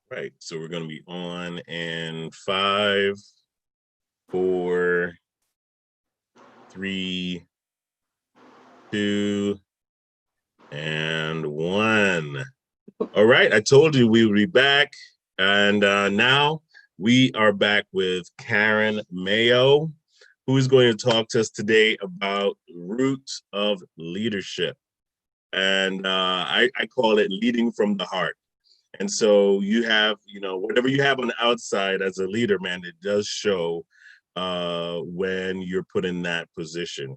Right. So we're going to be on in five, four, three, two, and one. All right. I told you we would be back. And now we are back with Karen Mayo, who is going to talk to us today about roots of leadership. And I call it leading from the heart. And so you have, whatever you have on the outside as a leader, man, it does show when you're put in that position.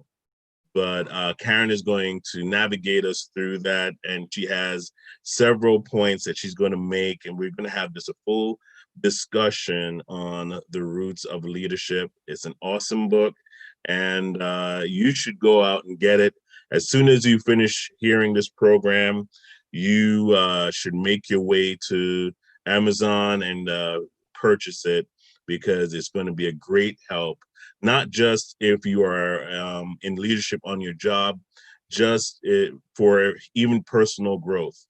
But Karen is going to navigate us through that. And she has several points that she's going to make. And we're going to have this a full discussion on the roots of leadership. It's an awesome book. And you should go out and get it. As soon as you finish hearing this program, you should make your way to Amazon and purchase it because it's going to be a great help, not just if you are in leadership on your job, just for even personal growth.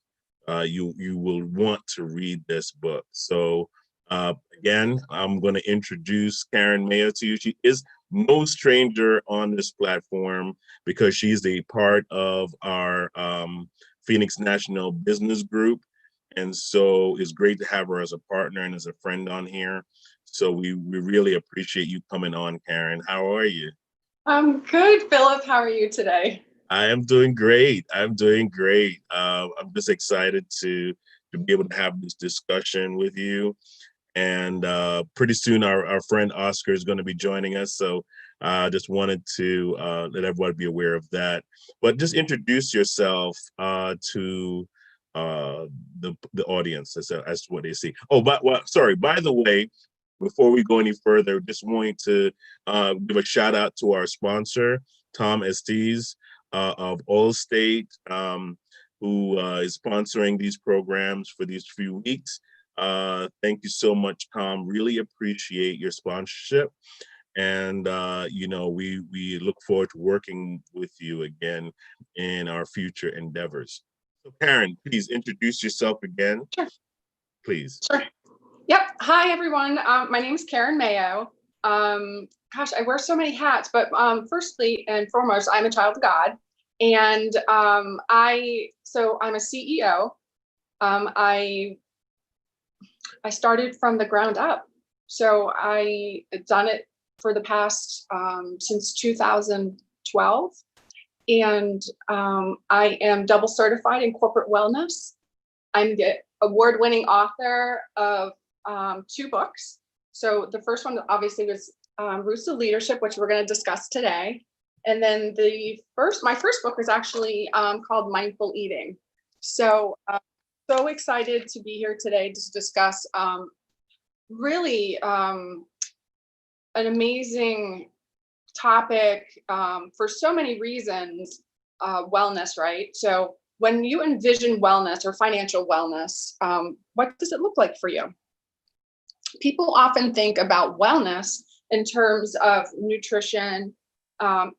You will want to read this book. So again, I'm going to introduce Karen Mayo to you. She is no stranger on this platform because she's a part of our Phoenix National Business Group. And so it's great to have her as a partner and as a friend on here. So we really appreciate you coming on, Karen. How are you? I'm good, Philip. How are you today? I am doing great. I'm doing great. I'm just excited to be able to have this discussion with you. And pretty soon our friend Oscar is going to be joining us. So I just wanted to let everybody be aware of that. But just introduce yourself to the audience as to what they see. Oh, but sorry. By the way, before we go any further, just wanting to give a shout out to our sponsor, Tom Estes of Allstate, who is sponsoring these programs for these few weeks. Thank you so much, Tom. Really appreciate your sponsorship. And, we look forward to working with you again in our future endeavors. So Karen, please introduce yourself again, Sure. please. Sure. Yep. Hi, everyone. My name is Karen Mayo. Gosh, I wear so many hats, but firstly and foremost, I'm a child of God. And I'm a CEO. I started from the ground up. So I've done it for the past, since 2012. And I am double certified in corporate wellness. I'm the award-winning author of 2 books. So the first one obviously was Roots of Leadership, which we're going to discuss today. And then my first book was actually called Mindful Eating. So excited to be here today to discuss really an amazing topic for so many reasons, wellness, right? So when you envision wellness or financial wellness, what does it look like for you? People often think about wellness in terms of nutrition,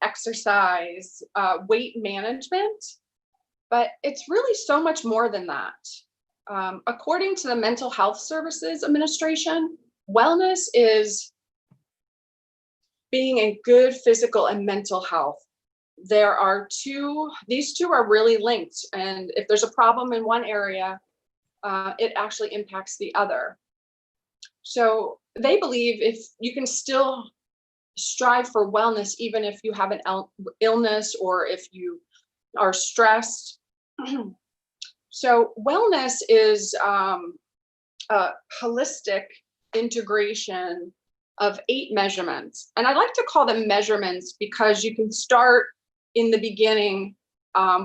exercise, weight management, but it's really so much more than that. According to the Mental Health Services Administration, wellness is being in good physical and mental health. These two are really linked. And if there's a problem in one area, it actually impacts the other. So they believe if you can still strive for wellness, even if you have an illness or if you are stressed. So wellness is a holistic integration of 8 measurements. And I like to call them measurements because you can start in the beginning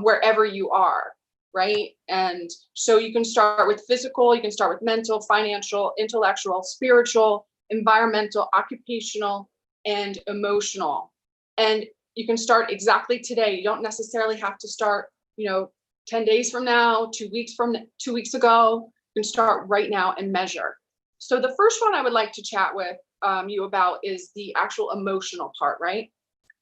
wherever you are, right? And so you can start with physical, you can start with mental, financial, intellectual, spiritual, environmental, occupational, and emotional. And you can start exactly today. You don't necessarily have to start, 10 days from now, 2 weeks ago. You can start right now and measure. So the first one I would like to chat with you about is the actual emotional part, right?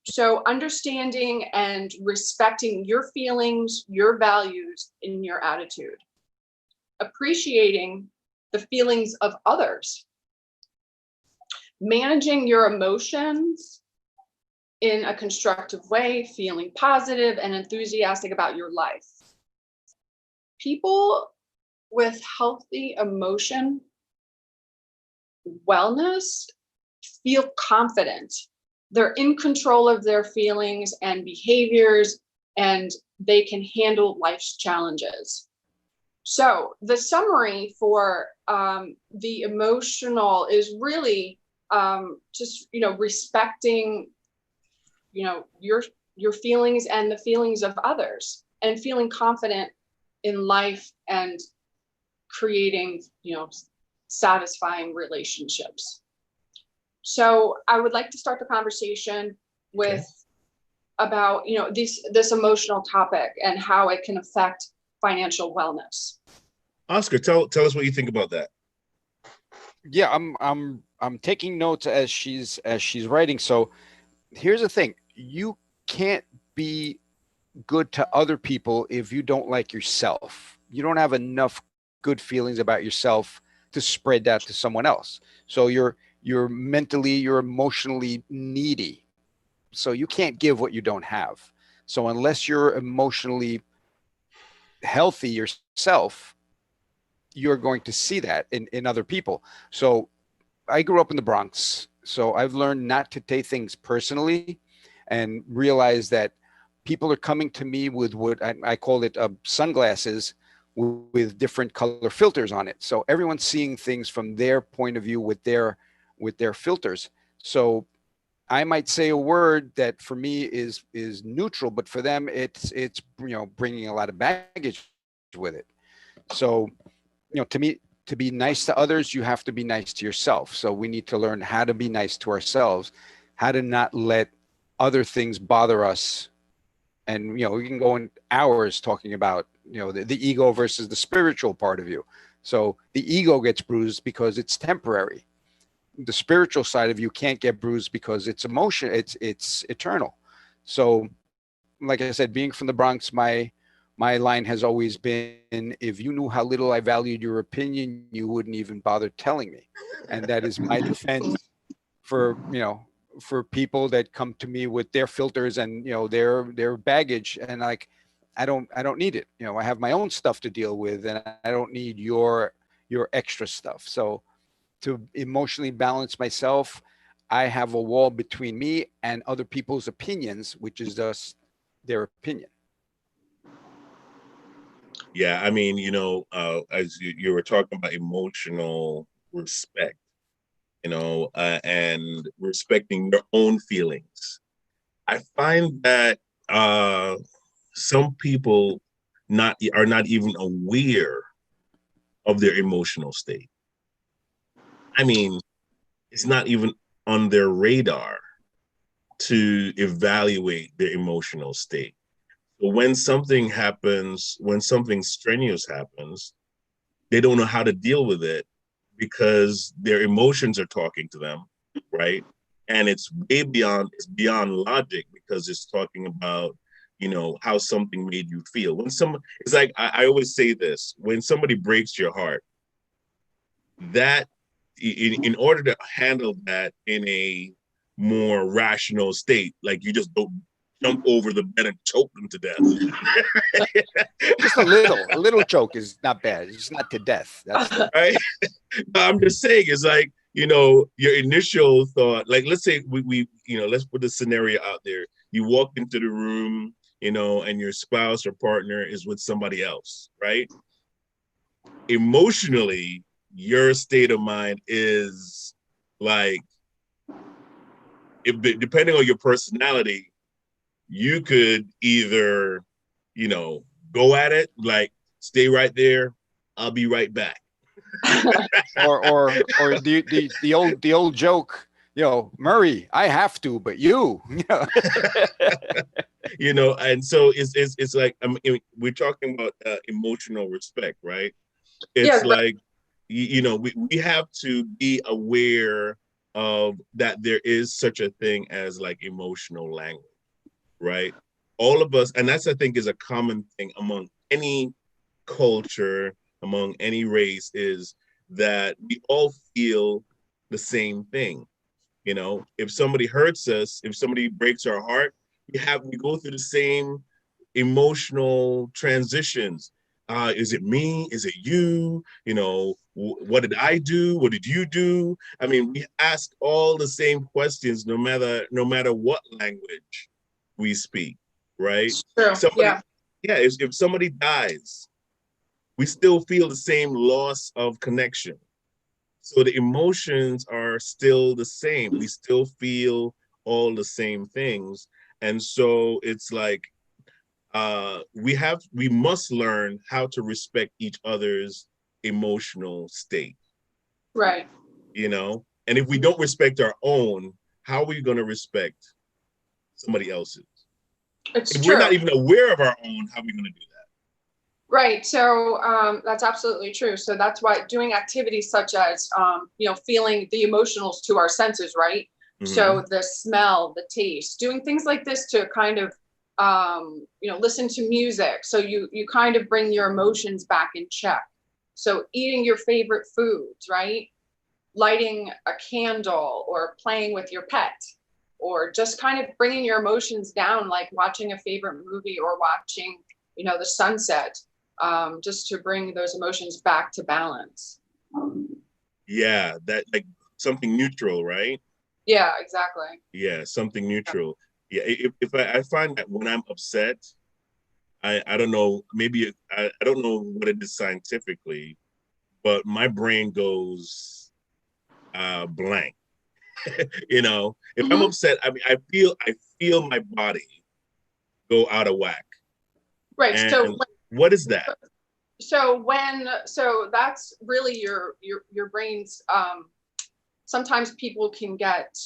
So understanding and respecting your feelings, your values, and your attitude. Appreciating the feelings of others. Managing your emotions in a constructive way, feeling positive and enthusiastic about your life. People with healthy emotion wellness feel confident. They're in control of their feelings and behaviors, and they can handle life's challenges. So the summary for the emotional is really just, respecting, your feelings and the feelings of others, and feeling confident in life and creating, satisfying relationships. So I would like to start the conversation with about, this emotional topic and how it can affect financial wellness. Oscar, tell us what you think about that. Yeah, I'm taking notes as she's writing. So here's the thing. You can't be good to other people if you don't like yourself. You don't have enough good feelings about yourself to spread that to someone else. So you're emotionally needy. So you can't give what you don't have. So unless you're emotionally healthy yourself, you're going to see that in other people. So I grew up in the Bronx, so I've learned not to take things personally and realize that people are coming to me with what I call it sunglasses with different color filters on it. So everyone's seeing things from their point of view with their filters. So I might say a word that for me is neutral, but for them it's bringing a lot of baggage with it. So to me, to be nice to others, you have to be nice to yourself. So we need to learn how to be nice to ourselves, how to not let other things bother us. And, we can go in hours talking about, the ego versus the spiritual part of you. So the ego gets bruised because it's temporary. The spiritual side of you can't get bruised because it's emotion. It's eternal. So like I said, being from the Bronx, my line has always been, if you knew how little I valued your opinion, you wouldn't even bother telling me. And that is my defense for, for people that come to me with their filters and, their baggage. And like, I don't need it. I have my own stuff to deal with, and I don't need your extra stuff. So to emotionally balance myself, I have a wall between me and other people's opinions, which is just their opinion. Yeah, I mean, as you were talking about emotional respect, and respecting your own feelings. I find that some people are not even aware of their emotional state. I mean, it's not even on their radar to evaluate their emotional state. So when something happens, when something strenuous happens, they don't know how to deal with it because their emotions are talking to them, right? And it's beyond logic because it's talking about, how something made you feel. It's like, I always say this, when somebody breaks your heart, that in order to handle that in a more rational state, like you just don't jump over the bed and choke them to death. Just a little choke is not bad. It's not to death. That's right. I'm just saying, it's like, your initial thought, like, let's say we let's put the scenario out there. You walk into the room, and your spouse or partner is with somebody else, right? Emotionally, your state of mind is like, depending on your personality, you could either, go at it, like, stay right there, I'll be right back. or the old joke, Murray, I have to, but you. And so it's like, I mean, we're talking about emotional respect, right? It's like, we have to be aware of that there is such a thing as like emotional language, right? All of us, and that's, I think, is a common thing among any culture, among any race, is that we all feel the same thing. You know, if somebody hurts us, if somebody breaks our heart, we go through the same emotional transitions. Is it me? Is it you? You know, what did I do? What did you do? I mean, we ask all the same questions, no matter what language we speak, right? True. Somebody, Yeah. yeah, if somebody dies, we still feel the same loss of connection. So the emotions are still the same. We still feel all the same things. And so it's like we must learn how to respect each other's emotional state, Right. you know? And if we don't respect our own, how are we going to respect somebody else's? It's If we're true. not even aware of our own, how are we going to do that? Right. So that's absolutely true. So that's why doing activities such as, feeling the emotionals to our senses, right? Mm-hmm. So the smell, the taste, doing things like this to kind of, listen to music. So you kind of bring your emotions back in check. So eating your favorite foods, right? Lighting a candle or playing with your pet, or just kind of bringing your emotions down, like watching a favorite movie or watching, the sunset, just to bring those emotions back to balance. Yeah, that like something neutral, right? Yeah, exactly. Yeah, something neutral. Yeah, if I find that when I'm upset, I don't know, maybe I don't know what it is scientifically, but my brain goes blank. You know, if I'm Hmm. upset, I mean, I feel my body go out of whack. Right. And what is that? So that's really your brain's, sometimes people can get,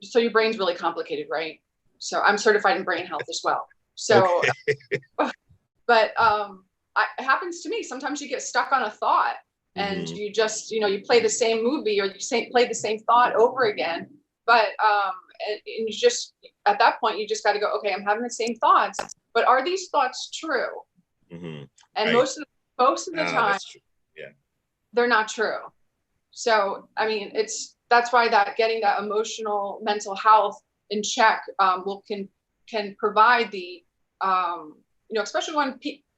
so your brain's really complicated, right? So I'm certified in brain health as well. So, Okay. but it happens to me. Sometimes you get stuck on a thought and Hmm. you just, you play the same movie or play the same thought over again. But and you just, at that point, you just got to go, okay, I'm having the same thoughts, but are these thoughts true? Hmm. And Right. most of the time, That's true. Yeah. they're not true. So, I mean, that's why that getting that emotional mental health in check, can provide the, especially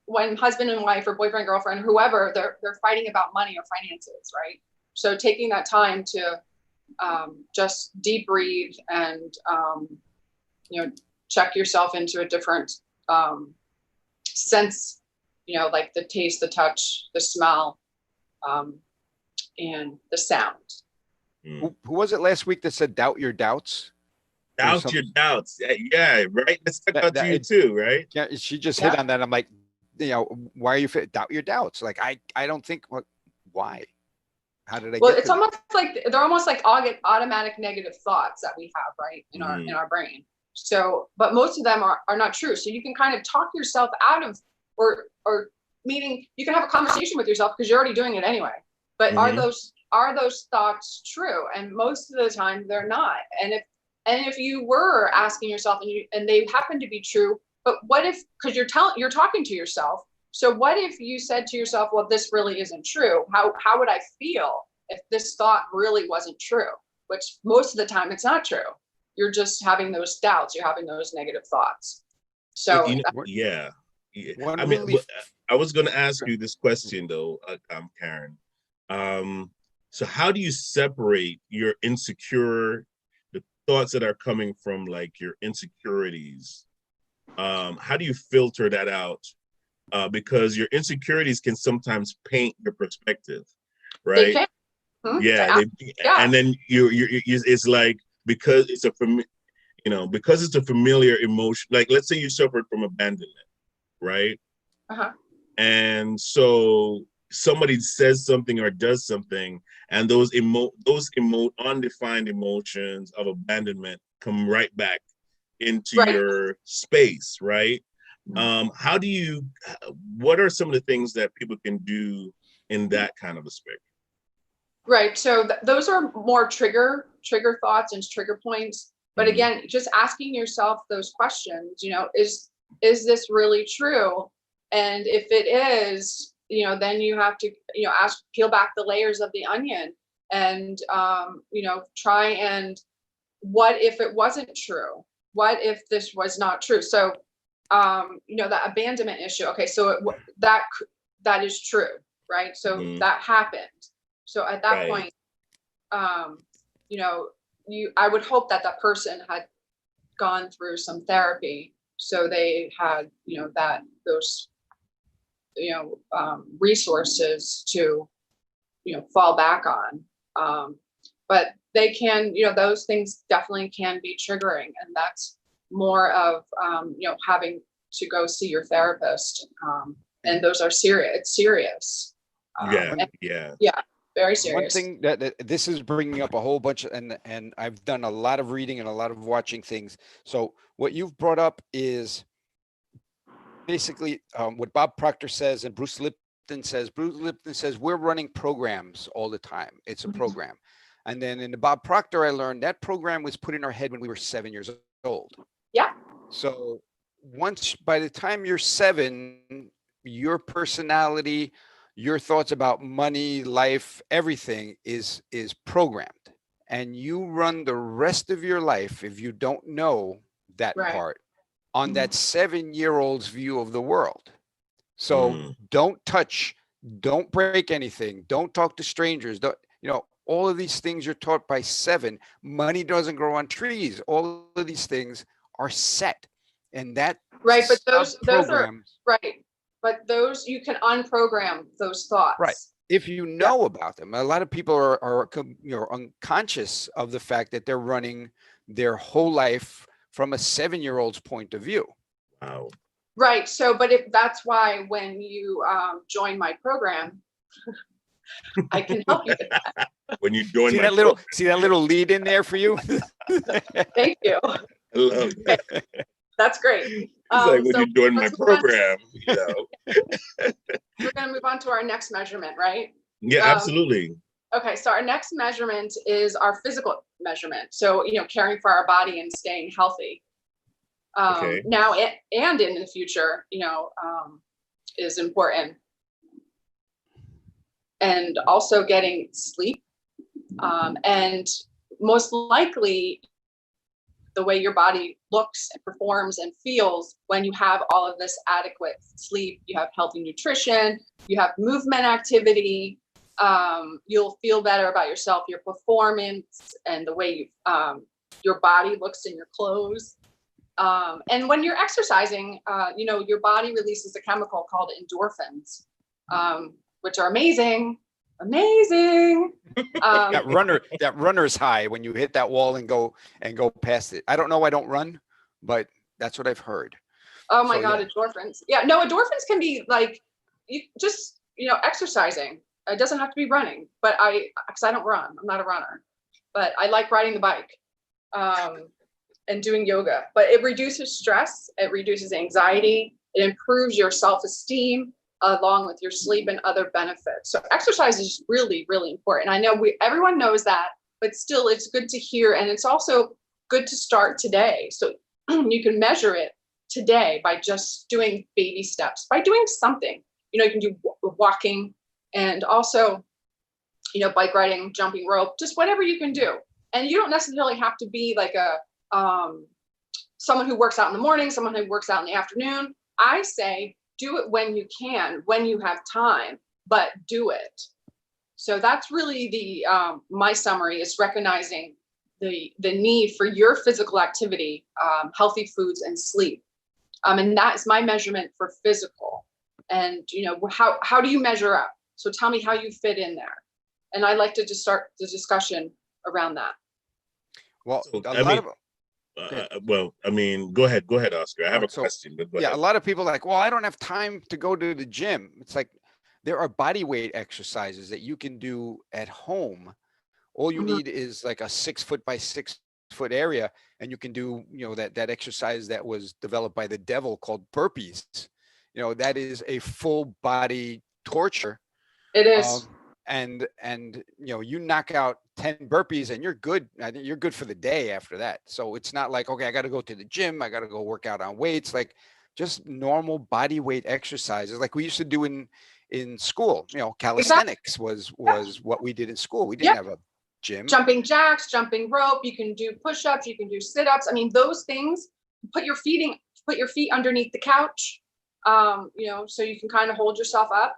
when husband and wife or boyfriend, girlfriend, whoever, they're fighting about money or finances, right? So taking that time to, just deep breathe and, check yourself into a different, sense, like the taste, the touch, the smell, um, and the sound. Mm. Who was it last week that said doubt your doubts? There was Doubt some your doubts. Yeah, right. That stuck that out to that you it, too, right? yeah, she just hit Yeah. on that. I'm like, why are you doubt your doubts? Like I don't think why? How did I Well, get it's to that? almost like they're almost like automatic negative thoughts that we have, right, in our Mm-hmm. brain. So, but most of them are not true. So you can kind of talk yourself out of, or meaning you can have a conversation with yourself because you're already doing it anyway. But Mm-hmm. are those thoughts true? And most of the time they're not. And if you were asking yourself and they happen to be true, but what if, because you're talking to yourself, so what if you said to yourself, well, this really isn't true? How would I feel if this thought really wasn't true? Which most of the time it's not true. You're just having those doubts, you're having those negative thoughts. But So yeah. Yeah. One I mean, really I was going to ask you this question though, Karen. So how do you separate the thoughts that are coming from like your insecurities? How do you filter that out? Because your insecurities can sometimes paint your perspective, they right? can. Yeah, Yeah. and then it's like because because it's a familiar emotion. Like let's say you suffered from abandonment, right? Uh-huh. And so somebody says something or does something, and those undefined emotions of abandonment come right back into Right. your space, right? How do you? What are some of the things that people can do in that kind of a spectrum? Right. So those are more trigger thoughts and trigger points. But Mm-hmm. again, just asking yourself those questions, is this really true? And if it is, then you have to, peel back the layers of the onion and, try and what if it wasn't true? What if this was not true? So, that abandonment issue. Okay. So that is true, right? So that happened. So at that point, I would hope that that person had gone through some therapy. So they had, those, resources to, fall back on. But they can, those things definitely can be triggering. And that's more of, having to go see your therapist. And those are serious. It's serious. Yeah. Very serious. One thing that this is bringing up a whole bunch, and I've done a lot of reading and a lot of watching things. So what you've brought up is basically what Bob Proctor says and Bruce Lipton says. Bruce Lipton says we're running programs all the time. It's a program. And then in the Bob Proctor, I learned that program was put in our head when we were 7 years old. Yeah. So by the time you're 7, your personality, your thoughts about money, life, everything is programmed, and you run the rest of your life, if you don't know that part, on that 7-year-old's view of the world. So don't touch, don't break anything, don't talk to strangers, all of these things you're taught by 7. Money doesn't grow on trees. All of these things are set, and that but those are right. But those, you can unprogram those thoughts. Right. If you know about them. A lot of people are unconscious of the fact that they're running their whole life from a 7-year-old's point of view. Wow. Right. So, but if that's why when you join my program, I can help you with that. When you join see that little lead in there for you? Thank you. I love that. Okay. That's great. It's like when you join my program, We're going to move on to our next measurement, right? Yeah, absolutely. Okay, so our next measurement is our physical measurement. So, caring for our body and staying healthy. Now and in the future, is important. And also getting sleep. And most likely, the way your body looks and performs and feels when you have all of this adequate sleep, you have healthy nutrition, you have movement activity, you'll feel better about yourself, your performance, and the way your body looks in your clothes. And when you're exercising, your body releases a chemical called endorphins, which are amazing. That runner's high when you hit that wall and go past it. I don't know. I don't run, but that's what I've heard. Oh my God, endorphins. Yeah, no, endorphins can be like exercising. It doesn't have to be running, but because I don't run, I'm not a runner, but I like riding the bike and doing yoga. But it reduces stress, it reduces anxiety, it improves your self-esteem, along with your sleep and other benefits. So exercise is really, really important. I know everyone knows that, but still it's good to hear. And it's also good to start today. So you can measure it today by just doing baby steps, by doing something. You can do walking and also, bike riding, jumping rope, just whatever you can do. And you don't necessarily have to be like someone who works out in the morning, someone who works out in the afternoon. I say, do it when you can, when you have time, but do it. So that's really the my summary is recognizing the need for your physical activity, healthy foods, and sleep. And that is my measurement for physical. And how do you measure up? So tell me how you fit in there. And I'd like to just start the discussion around that. Well, go ahead, Oscar. I have a question. But go ahead. A lot of people are like, well, I don't have time to go to the gym. It's like there are body weight exercises that you can do at home. All you need is like a 6 foot by 6 foot area, and you can do that exercise that was developed by the devil called burpees. That is a full body torture. It is. And you knock out 10 burpees and you're good. I think you're good for the day after that. So it's not like, okay, I got to go to the gym, I got to go work out on weights. Like just normal body weight exercises like we used to do in in school. You know, calisthenics was what we did in school. We didn't have a gym. Jumping jacks, jumping rope. You can do push-ups. You can do sit-ups. I mean, those things. Put your feet underneath the couch. You know, so you can kind of hold yourself up.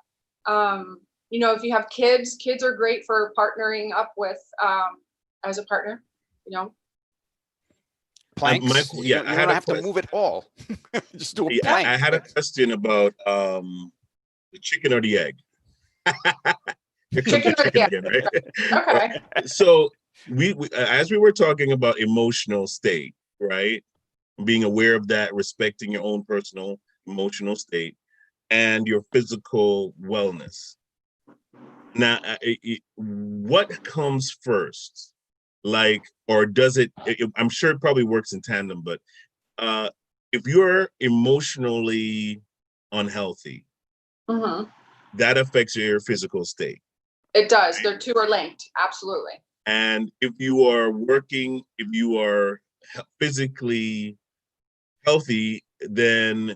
You know, if you have kids are great for partnering up with as a partner. You know. Planks. You don't have to move it all. Just do a plank. I had a question about the chicken or the egg. Chicken or the egg. Again, right? Okay. So we as we were talking about emotional state, right? Being aware of that, respecting your own personal emotional state and your physical wellness. Now, what comes first? Like, or does it, I'm sure it probably works in tandem, but if you're emotionally unhealthy, that affects your physical state. It does. The two are linked. Absolutely. And if you are physically healthy, then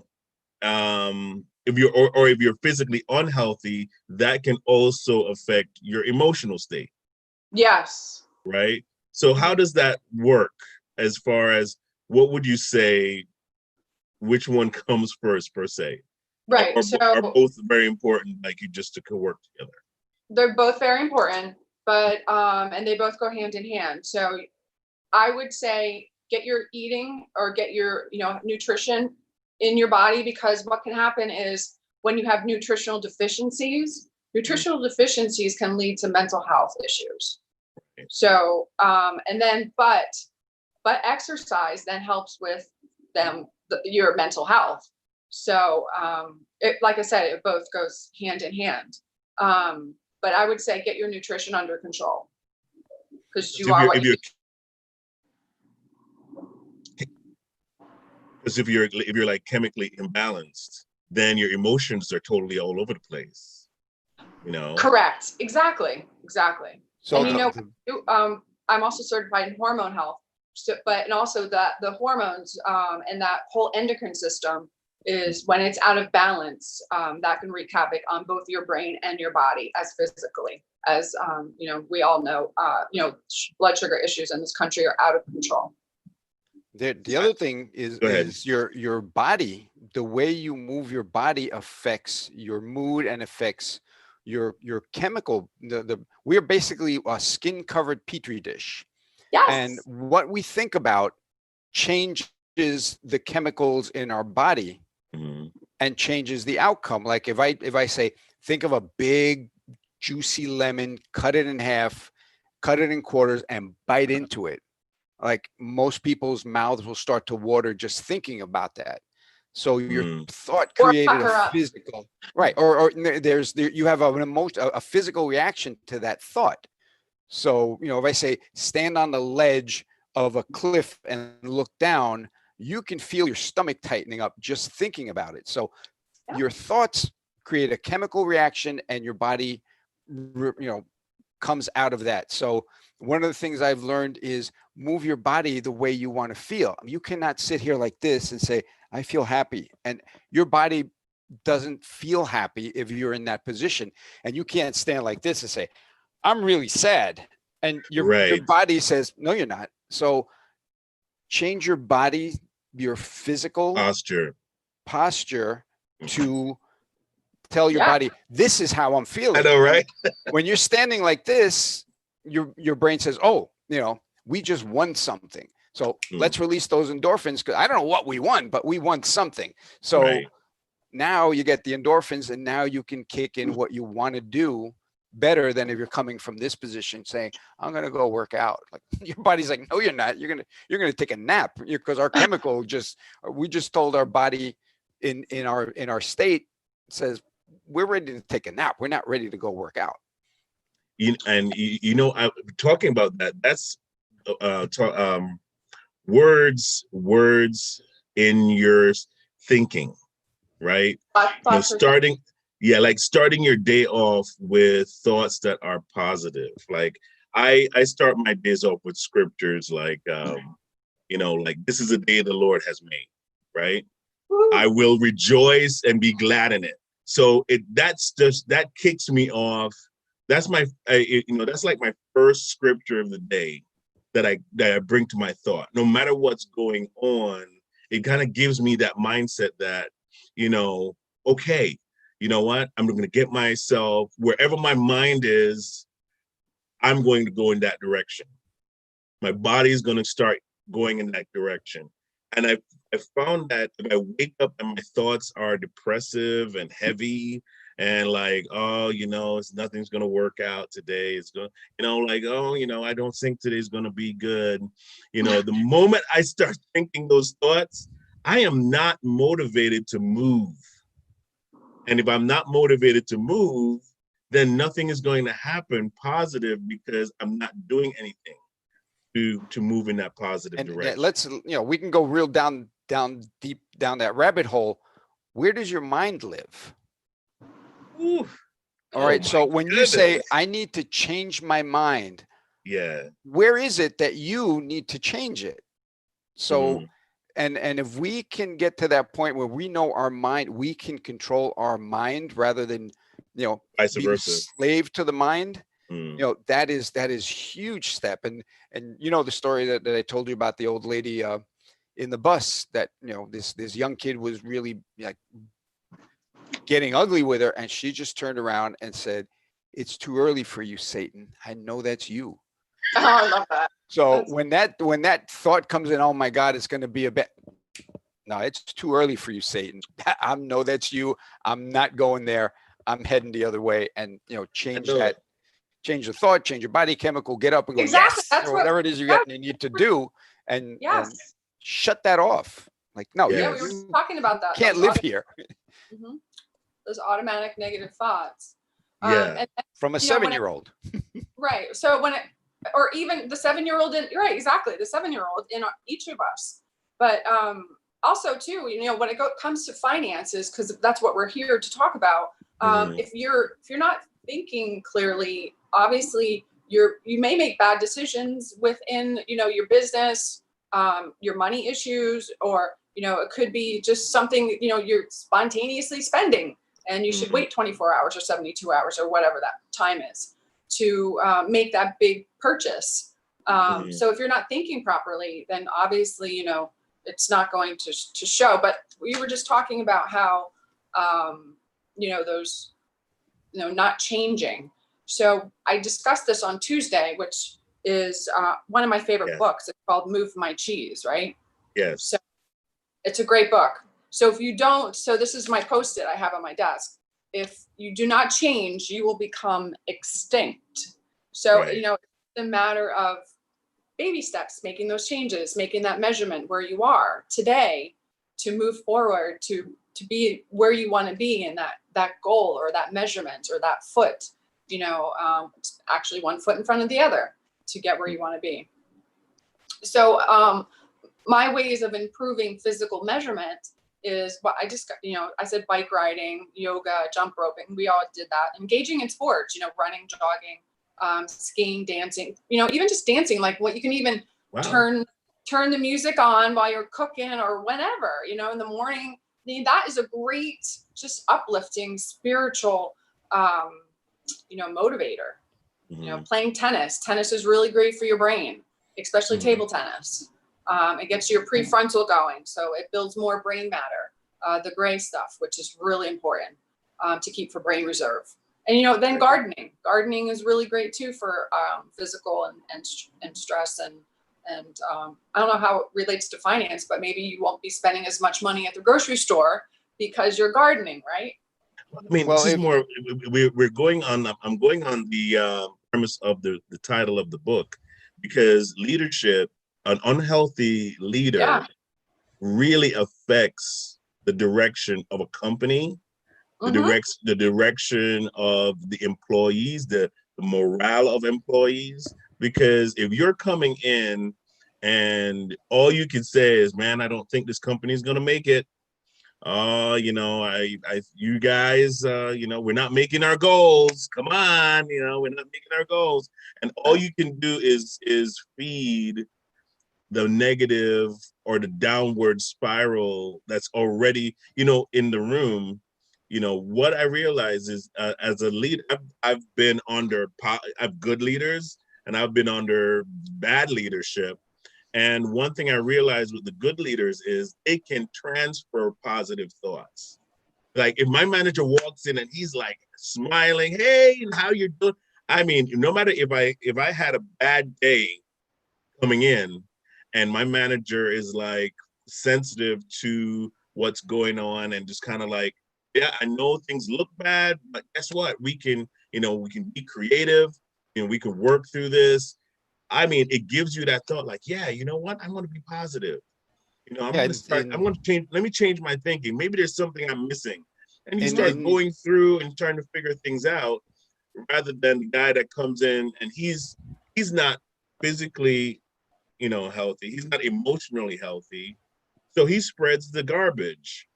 if you're physically unhealthy, that can also affect your emotional state. Yes. Right. So how does that work as far as what would you say, which one comes first per se? Right. Are both very important, like you just to work together? They're both very important, but and they both go hand in hand. So I would say get your eating or get your, you know, nutrition in your body, because what can happen is when you have nutritional deficiencies can lead to mental health issues. So, and then, but exercise then helps with your mental health. So, like I said, it both goes hand in hand. But I would say get your nutrition under control, because if you're like chemically imbalanced, then your emotions are totally all over the place. You know. Correct. Exactly. So, and you know, I'm also certified in hormone health. So, and also the hormones and that whole endocrine system is, when it's out of balance, that can wreak havoc on both your brain and your body as physically. As you know, we all know, you know, blood sugar issues in this country are out of control. The other thing is your body. The way you move your body affects your mood and affects your chemical. We're basically a skin covered petri dish. Yes. And what we think about changes the chemicals in our body and changes the outcome. Like if I say, think of a big juicy lemon, cut it in half, cut it in quarters and bite into it. Like most people's mouths will start to water just thinking about that. So your thought created a physical, right? Or you have an emotion, a physical reaction to that thought. So, you know, if I say stand on the ledge of a cliff and look down, you can feel your stomach tightening up just thinking about it. So your thoughts create a chemical reaction and your body, you know, comes out of that. So one of the things I've learned is move your body the way you want to feel. You cannot sit here like this and say, I feel happy. And your body doesn't feel happy if you're in that position. And you can't stand like this and say, I'm really sad. And your body says, no, you're not. So change your body, your physical posture to tell your body, this is how I'm feeling. I know, right? When you're standing like this, your brain says, oh, you know, we just won something. So let's release those endorphins, because I don't know what we won, but we won something. So now you get the endorphins, and now you can kick in what you want to do better than if you're coming from this position saying, I'm going to go work out. Like your body's like, no, you're not. You're going to take a nap, because our chemical we just told our body in our state says, we're ready to take a nap. We're not ready to go work out. You know, I'm talking about that. That's words in your thinking, right? Starting your day off with thoughts that are positive. Like I start my days off with scriptures like, you know, like this is a day the Lord has made, right? I will rejoice and be glad in it. So that kicks me off. That's that's like my first scripture of the day that I bring to my thought. No matter what's going on, it kind of gives me that mindset that, okay, you know what? I'm going to get myself wherever my mind is, I'm going to go in that direction. My body is going to start going in that direction. And I found that if I wake up and my thoughts are depressive and heavy and like, oh, nothing's going to work out today. It's going, like, oh, I don't think today's going to be good. The moment I start thinking those thoughts, I am not motivated to move. And if I'm not motivated to move, then nothing is going to happen positive because I'm not doing anything to move in that positive direction. Let's, we can go real down deep down that rabbit hole. Where does your mind live? Ooh. All right. So when you say, I need to change my mind, yeah, where is it that you need to change it? So, and if we can get to that point where we know our mind, we can control our mind rather than, vice being a versa. slave to the mind. That is huge step. And the story that I told you about the old lady in the bus that, this young kid was really like getting ugly with her. And she just turned around and said, "It's too early for you, Satan. I know that's you." Oh, I love that. So when that thought comes in, oh my God, it's going to be a bit. No, it's too early for you, Satan. I know that's you. I'm not going there. I'm heading the other way. And, change that. Change the thought, change your body chemical, get up and go, Exactly. yes, That's or whatever it is you need to do, and shut that off. Like, no, we were talking about that. Can't live here. Those automatic negative thoughts. Yeah. From a 7-year-old. Right. So or even the 7-year-old, right, exactly, the 7-year-old in each of us. But also too, when it comes to finances, because that's what we're here to talk about. If you're not thinking clearly, obviously you may make bad decisions within your business, your money issues, or it could be just something you're spontaneously spending, and you should wait 24 hours or 72 hours or whatever that time is to make that big purchase. So if you're not thinking properly, then obviously it's not going to show. But we were just talking about how those not changing. So I discussed this on Tuesday, which is one of my favorite books. It's called Move My Cheese, right? Yes. So it's a great book. So if you don't, so this is my Post-it I have on my desk. If you do not change, you will become extinct. So, it's a matter of baby steps, making those changes, making that measurement where you are today to move forward, to be where you want to be in that goal or that measurement or that foot, actually one foot in front of the other to get where you want to be. So my ways of improving physical measurement is what I just, I said bike riding, yoga, jump roping. We all did that. Engaging in sports, running, jogging, skiing, dancing, even just dancing, like what you can even turn the music on while you're cooking or whenever, in the morning. I mean, that is a great, just uplifting, spiritual, motivator. Playing tennis. Tennis is really great for your brain, especially table tennis. It gets your prefrontal going, so it builds more brain matter, the gray stuff, which is really important to keep for brain reserve. And then gardening. Gardening is really great too for physical and stress and I don't know how it relates to finance, but maybe you won't be spending as much money at the grocery store because you're gardening, right? I mean, this is more. We're going on. I'm going on the premise of the title of the book, because leadership, an unhealthy leader, really affects the direction of a company, the direction of the employees, the morale of employees. Because if you're coming in and all you can say is, "Man, I don't think this company is going to make it. You guys, we're not making our goals. Come on, we're not making our goals." And all you can do is feed the negative or the downward spiral that's already, in the room. what I realize is as a leader, I've been under I've good leaders and I've been under bad leadership. And one thing I realized with the good leaders is they can transfer positive thoughts. Like if my manager walks in and he's like smiling, hey, and how you doing? I mean, no matter if I had a bad day coming in and my manager is like sensitive to what's going on and just kind of like, yeah, I know things look bad, but guess what? We can be creative and we can work through this. I mean, it gives you that thought like, yeah, you know what? I'm going to be positive. I'm Yeah, going to start, I'm going to change, let me change my thinking. Maybe there's something I'm missing. And you start going through and trying to figure things out rather than the guy that comes in and he's not physically, healthy. He's not emotionally healthy. So he spreads the garbage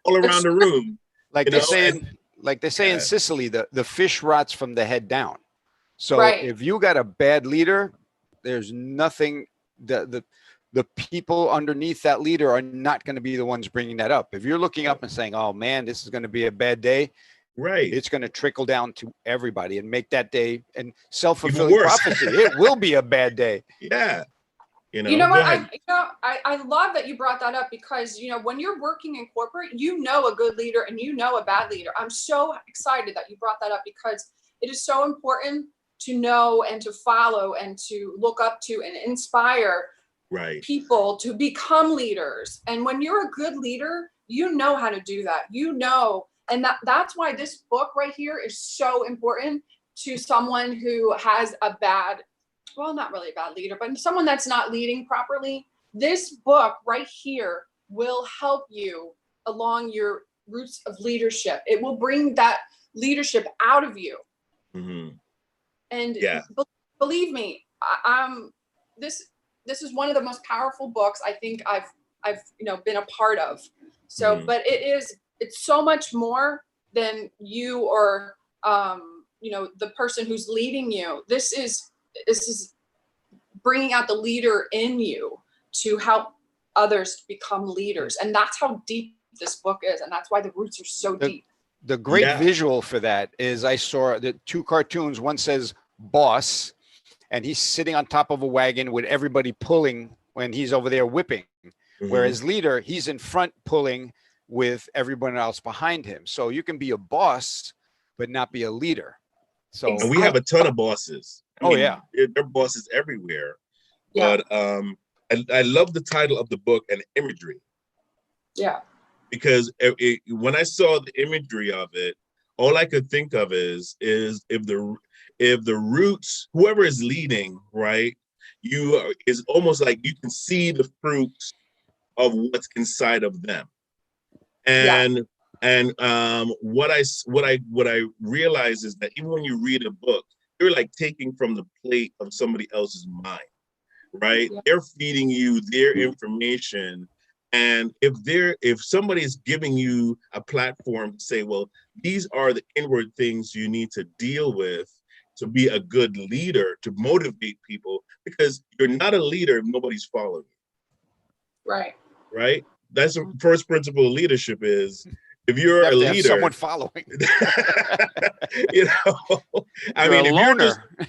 all around the room. Like they say in Sicily, the fish rots from the head down. So if you got a bad leader, there's nothing the people underneath that leader are not going to be the ones bringing that up. If you're looking up and saying, oh man, this is going to be a bad day, right, it's going to trickle down to everybody and make that day and self-fulfilling prophecy. It will be a bad day. Yeah. You know what? I love that you brought that up because, when you're working in corporate, a good leader and a bad leader. I'm so excited that you brought that up because it is so important to know and to follow and to look up to and inspire people to become leaders. And when you're a good leader, you know how to do that, and that's why this book right here is so important to someone who has not really a bad leader, but someone that's not leading properly. This book right here will help you along your roots of leadership. It will bring that leadership out of you. Mm-hmm. And believe me, this is one of the most powerful books I think I've been a part of. So, but it's so much more than you or the person who's leading you. This is bringing out the leader in you to help others become leaders, and that's how deep this book is, and that's why the roots are so deep. The great visual for that is I saw the two cartoons. One says boss, and he's sitting on top of a wagon with everybody pulling when he's over there whipping. Whereas leader, he's in front pulling with everyone else behind him. So you can be a boss, but not be a leader. So and we have a ton of bosses. I mean, there are bosses everywhere. Yeah. But I love the title of the book and the imagery. Yeah. Because when I saw the imagery of it, all I could think of is if the roots, whoever is leading, right, is almost like you can see the fruits of what's inside of them. And what I realize is that even when you read a book, you're like taking from the plate of somebody else's mind, right? Yeah. They're feeding you their information. And if somebody's giving you a platform to say, well, these are the inward things you need to deal with to be a good leader, to motivate people, because you're not a leader if nobody's following you. Right. Right? That's the first principle of leadership is if you're a leader, have someone following. I mean,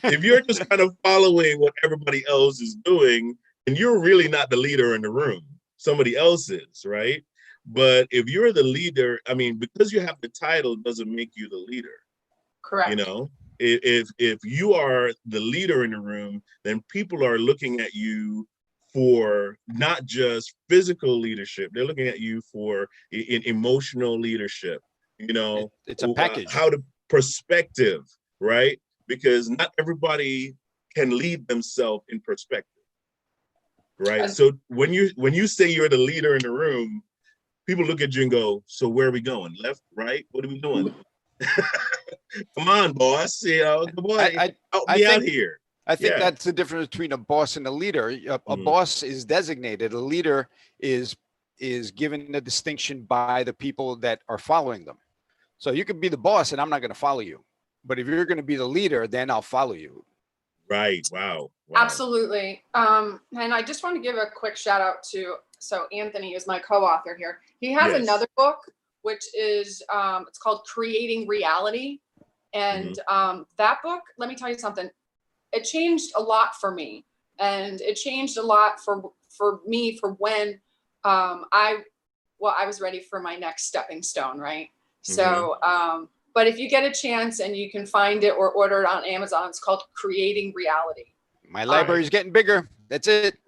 if you're just kind of following what everybody else is doing, and you're really not the leader in the room, somebody else is, right? But if you're the leader, I mean, because you have the title doesn't make you the leader. Correct. If you are the leader in the room, then people are looking at you for not just physical leadership, they're looking at you for emotional leadership, it's a package. How to perspective, right? Because not everybody can lead themselves in perspective, right? So when you say you're the leader in the room, people look at you and go, so where are we going? Left, right? What are we doing? Come on, boss, come on, help me out here. I think that's the difference between a boss and a leader. A boss is designated. A leader is given the distinction by the people that are following them. So you can be the boss and I'm not going to follow you. But if you're going to be the leader, then I'll follow you. Right. Wow. Absolutely. And I just want to give a quick shout out to, Anthony is my co-author here. He has another book which is it's called Creating Reality. And that book, let me tell you something, it changed a lot for me. And it changed a lot for me for when I was ready for my next stepping stone, right? So, but if you get a chance and you can find it or order it on Amazon, it's called Creating Reality. My library is getting bigger. That's it.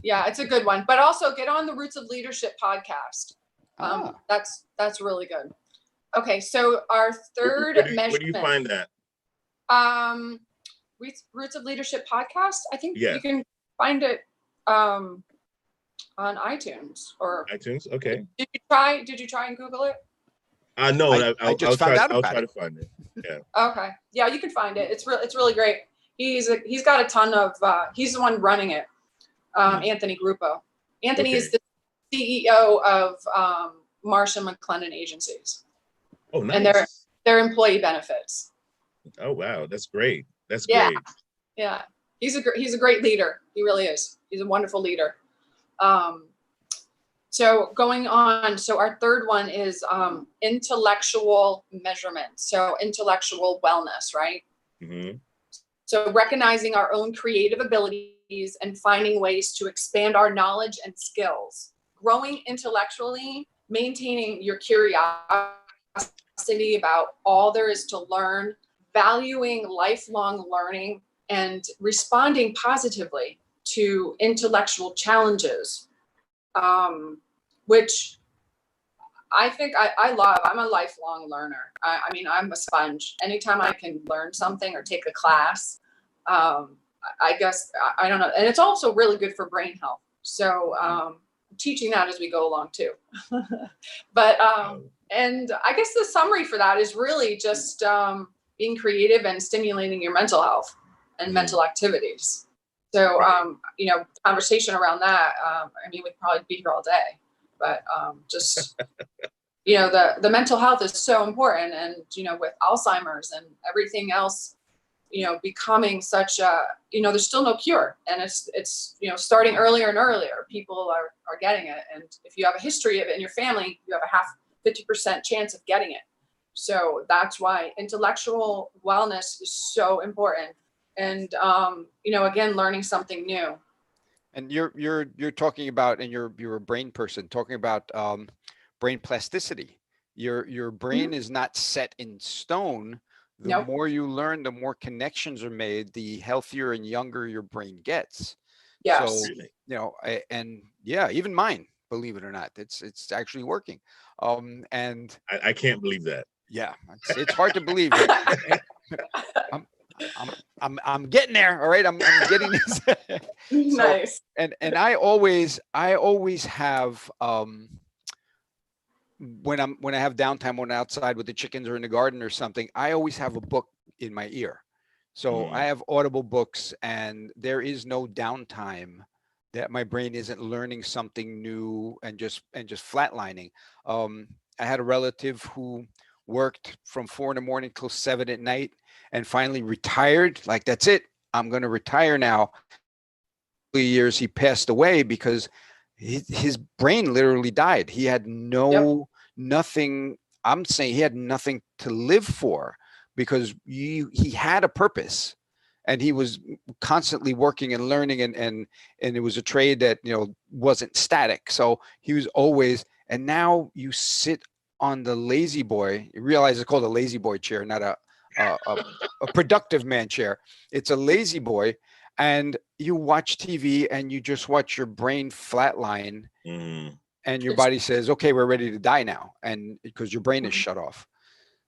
Yeah, it's a good one. But also get on the Roots of Leadership podcast. That's really good. Okay, so our third measurement. Where do you find that? Roots of Leadership podcast. I think Yeah. you can find it on iTunes or iTunes. Okay. Did you try and Google it? No, I just found out I'll about try it. to find it. Yeah. Okay. Yeah, you can find it. It's really great. He's got a ton of he's the one running it. Anthony Gruppo. Anthony is the CEO of Marsh & McLennan Agencies. Oh, nice. And their employee benefits. Oh, wow. That's great. That's great. Yeah. He's a great leader. He really is. He's a wonderful leader. So going on, so our third one is intellectual measurement. So intellectual wellness, right? So recognizing our own creative abilities and finding ways to expand our knowledge and skills. Growing intellectually, maintaining your curiosity about all there is to learn, valuing lifelong learning, and responding positively to intellectual challenges, which I think I love. I'm a lifelong learner. I mean, I'm a sponge. Anytime I can learn something or take a class, I guess, I don't know. And it's also really good for brain health. So teaching that as we go along too. But, and I guess the summary for that is really just being creative and stimulating your mental health and mental activities. So, conversation around that, I mean, we'd probably be here all day, but just, the mental health is so important. And, with Alzheimer's and everything else, becoming such a, there's still no cure. And it's starting earlier and earlier. People are getting it. And if you have a history of it in your family, you have a 50% chance of getting it. So that's why intellectual wellness is so important. And, again, learning something new. And you're talking about, and you're a brain person, talking about brain plasticity. Your brain is not set in stone. The more you learn, the more connections are made, the healthier and younger your brain gets. Yes. So, even mine, believe it or not, it's actually working. And I can't believe that. Yeah, it's hard to believe. I'm getting there. All right. I'm getting this. Nice. And I always have, when I have downtime, when I'm outside with the chickens or in the garden or something, I always have a book in my ear. So I have Audible books, and there is no downtime that my brain isn't learning something new and just flatlining. I had a relative who worked from 4 a.m. till 7 p.m, and finally retired. Like, that's it. I'm going to retire now. Years he passed away because his brain literally died. He had nothing. I'm saying he had nothing to live for, because he had a purpose, and he was constantly working and learning, and it was a trade that wasn't static. So he was always. And now you sit on the lazy boy. You realize it's called a lazy boy chair, not a productive man chair. It's a lazy boy, and you watch TV and you just watch your brain flatline, and your body says, okay, we're ready to die now. And because your brain is shut off.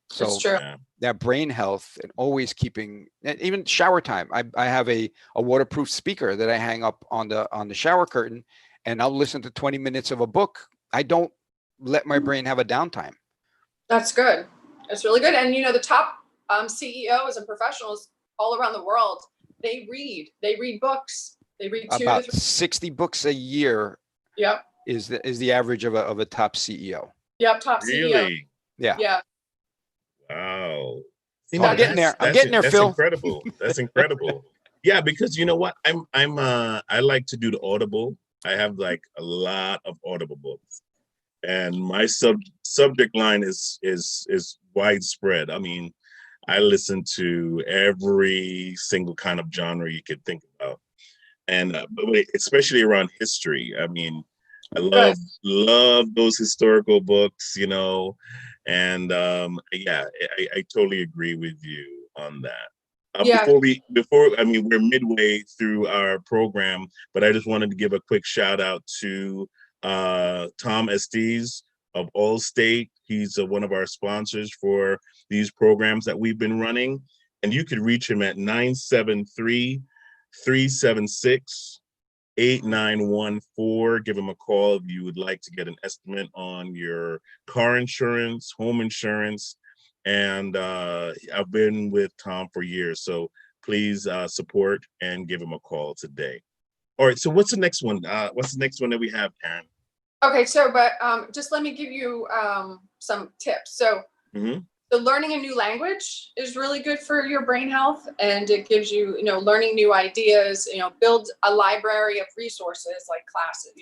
So it's true. That brain health, and always keeping, and even shower time. I have a waterproof speaker that I hang up on the shower curtain, and I'll listen to 20 minutes of a book. I don't let my brain have a downtime. That's good. That's really good. And the top CEOs and professionals all around the world, they read books. They read about 60 books a year. Yep. Is the average of a top CEO. Yep. Top CEO. Really? Yeah. Yeah. Wow. I'm getting there. I'm getting there, Phil. That's incredible. That's incredible. Yeah, because you know what? I like to do the Audible. I have like a lot of Audible books. and my subject line is widespread. I mean, I listen to every single kind of genre you could think about, and especially around history. I mean, I Good. love those historical books, and yeah, I totally agree with you on that. Yeah. I mean, we're midway through our program, but I just wanted to give a quick shout out to Tom Estes of Allstate. He's one of our sponsors for these programs that we've been running. And you could reach him at 973-376-8914. Give him a call if you would like to get an estimate on your car insurance, home insurance. And I've been with Tom for years, so please support and give him a call today. All right, so what's the next one? What's the next one that we have, Karen? Okay, so but just let me give you some tips. So so learning a new language is really good for your brain health, and it gives you, learning new ideas, build a library of resources like classes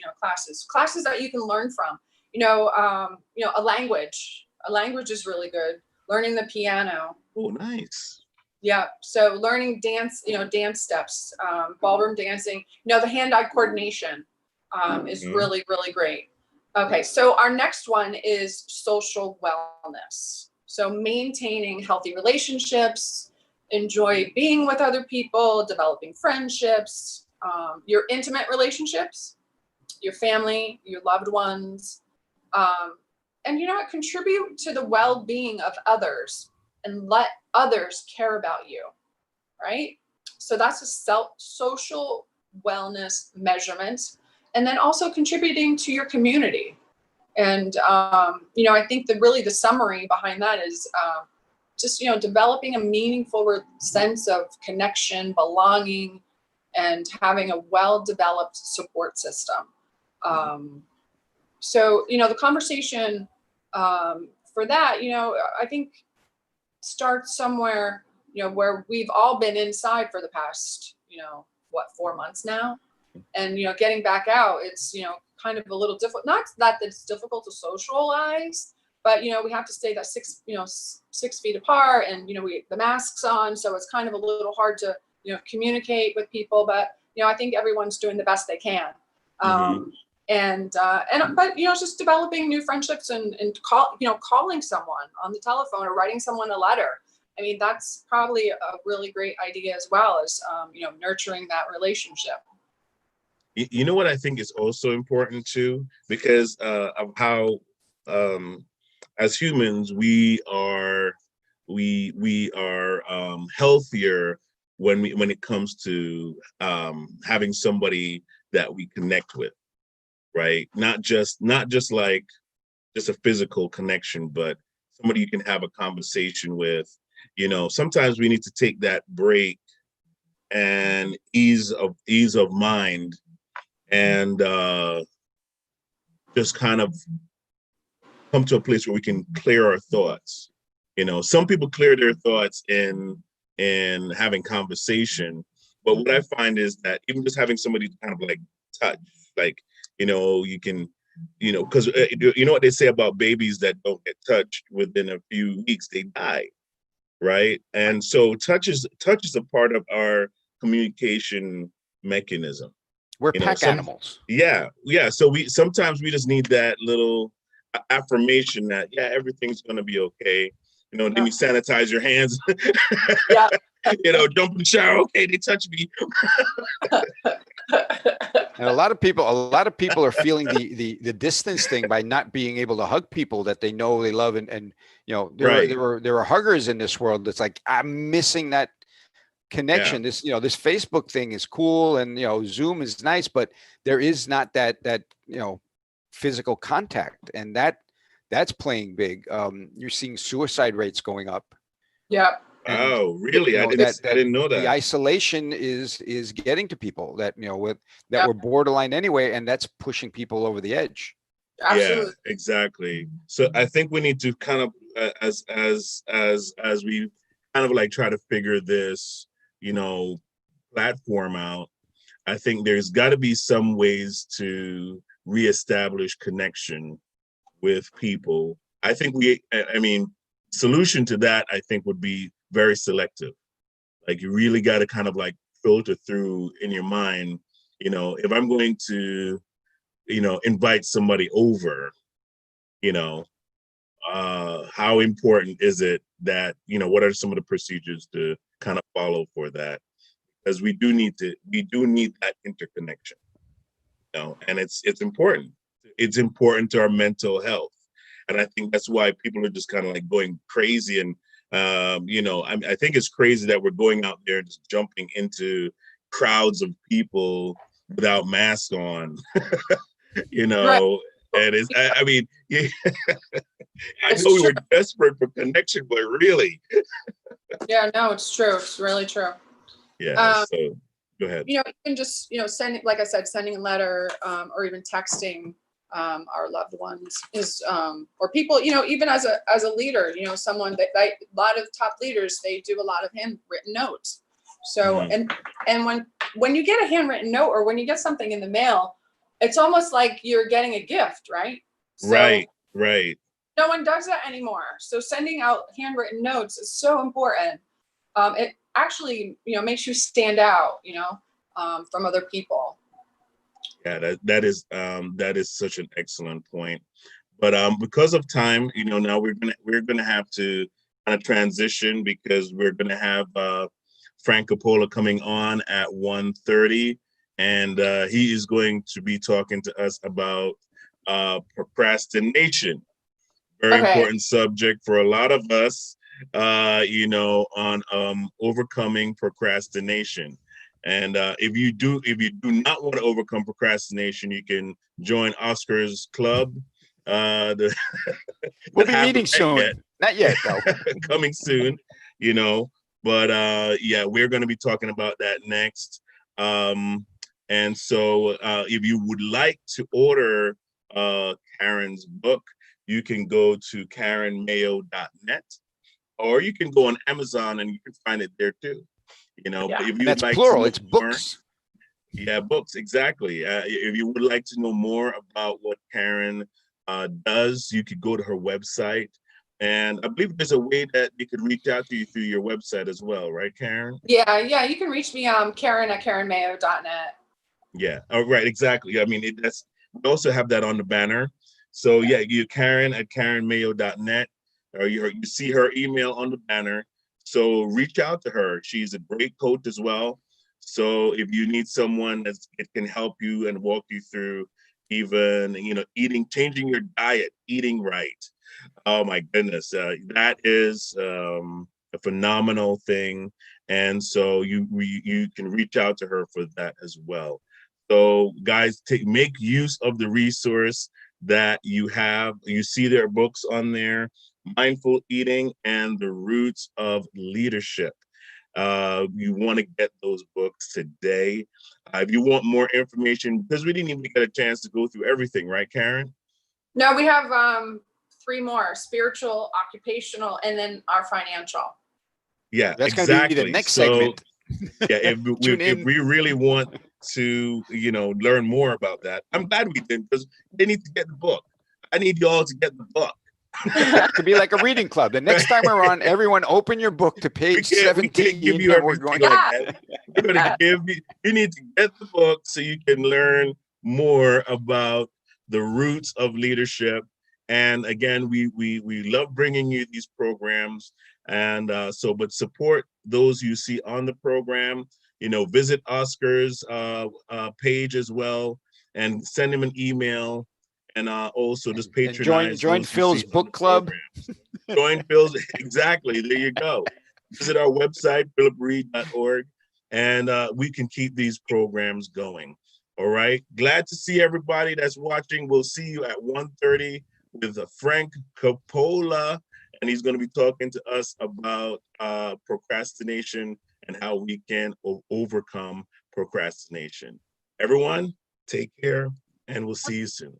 that you can learn from, a language is really good. Learning the piano. Oh, nice. Yeah. So learning dance, dance steps, ballroom dancing, the hand-eye coordination is really, really great. Okay. So our next one is social wellness. So maintaining healthy relationships, enjoy being with other people, developing friendships, your intimate relationships, your family, your loved ones, and contribute to the well-being of others and let others care about you, right? So that's a social wellness measurement, and then also contributing to your community. And I think the summary behind that is just developing a meaningful sense of connection, belonging, and having a well-developed support system. So the conversation for that, I think starts somewhere, where we've all been inside for the past, 4 months now, and getting back out, it's kind of a little difficult. Not that it's difficult to socialize, but we have to stay that 6 feet apart, and the masks on, so it's kind of a little hard to communicate with people. But I think everyone's doing the best they can. But just developing new friendships and calling someone on the telephone or writing someone a letter. I mean, that's probably a really great idea as well as nurturing that relationship. You know what I think is also important too, because of how as humans we are healthier when it comes to having somebody that we connect with, right? Not just like just a physical connection, but somebody you can have a conversation with. Sometimes we need to take that break and ease of mind, and just kind of come to a place where we can clear our thoughts. Some people clear their thoughts in having conversation, but what I find is that even just having somebody to kind of like touch, like, you can, because you know what they say about babies that don't get touched within a few weeks, they die, right? And so touch is a part of our communication mechanism. We're pack animals. Yeah. So we sometimes we just need that little affirmation that everything's gonna be okay. Then you sanitize your hands. Yeah. Jump in the shower. Okay, they touched me. And a lot of people are feeling the distance thing by not being able to hug people that they know they love, and there are huggers in this world that's like, I'm missing that connection. This this Facebook thing is cool, and Zoom is nice, but there is not that physical contact, and that's playing big. You're seeing suicide rates going up. Yeah. Oh, really? I didn't know that. The isolation is getting to people that were borderline anyway, and that's pushing people over the edge. Absolutely. Yeah, exactly. So I think we need to kind of as we kind of like try to figure this platform out. I think there's got to be some ways to reestablish connection with people, I think I mean, solution to that, I think, would be very selective. Like, you really got to kind of like filter through in your mind, if I'm going to, invite somebody over, you know, how important is it that, what are some of the procedures to kind of follow for that? Because we do need that interconnection, and it's important. It's important to our mental health. And I think that's why people are just kind of like going crazy. And, I think it's crazy that we're going out there just jumping into crowds of people without masks on, Right. and I mean, yeah, I It's know we true. were desperate for connection, but really, Yeah, no, it's true. It's really true. yeah, so go ahead. Even just, sending, like I said, sending a letter, or even texting our loved ones is, or people, even as a leader, someone that a lot of top leaders, they do a lot of handwritten notes. So, and when you get a handwritten note, or when you get something in the mail, it's almost like you're getting a gift, right? So Right. no one does that anymore. So sending out handwritten notes is so important. It actually, makes you stand out, from other people. Yeah, that is such an excellent point. But because of time, now we're gonna have to kind of transition, because we're gonna have Frank Coppola coming on at 1:30, and he is going to be talking to us about procrastination. Very Okay. important subject for a lot of us, on overcoming procrastination. And if you do not want to overcome procrastination, you can join Oscar's club. The We'll be meeting soon. Not yet, though. Coming soon, But yeah, we're going to be talking about that next. And so if you would like to order Karen's book, you can go to karenmayo.net, or you can go on Amazon and you can find it there too. Yeah. But if And you'd that's like plural. to know It's more, books. yeah, books, exactly. If you would like to know more about what Karen does, you could go to her website. And I believe there's a way that they could reach out to you through your website as well, right, Karen? Yeah, you can reach me, Karen at karenmayo.net. Yeah. Oh, right. Exactly. I mean, we also have that on the banner. So yeah, you Karen at karenmayo.net, or you see her email on the banner. So reach out to her. She's a great coach as well. So if you need someone that can help you and walk you through even, changing your diet, eating right. Oh my goodness, that is a phenomenal thing. And so you can reach out to her for that as well. So guys, make use of the resource that you have. You see their books on there: Mindful Eating and The Roots of Leadership. You want to get those books today. If you want more information, because we didn't even get a chance to go through everything, right, Karen? No, we have 3 more: spiritual, occupational, and then our financial. Yeah, That's going to be the exactly. next So segment. yeah, Tune if in. we really want to, learn more about that, I'm glad we did, because they need to get the book. I need you all to get the book. It could be like a reading club. The next time we're on, everyone open your book to page We 17. can't give you And we're everything going like that. We're gonna give you need to get the book so you can learn more about the roots of leadership. And again, we love bringing you these programs. And but support those you see on the program. Visit Oscar's page as well, and send him an email. And also just and patronize join those you Phil's see on the book club. programs. Join Phil's, exactly. There you go. Visit our website, philipreed.org, and we can keep these programs going. All right. Glad to see everybody that's watching. We'll see you at 1:30 with Frank Coppola, and he's going to be talking to us about procrastination and how we can overcome procrastination. Everyone, take care, and we'll see you soon.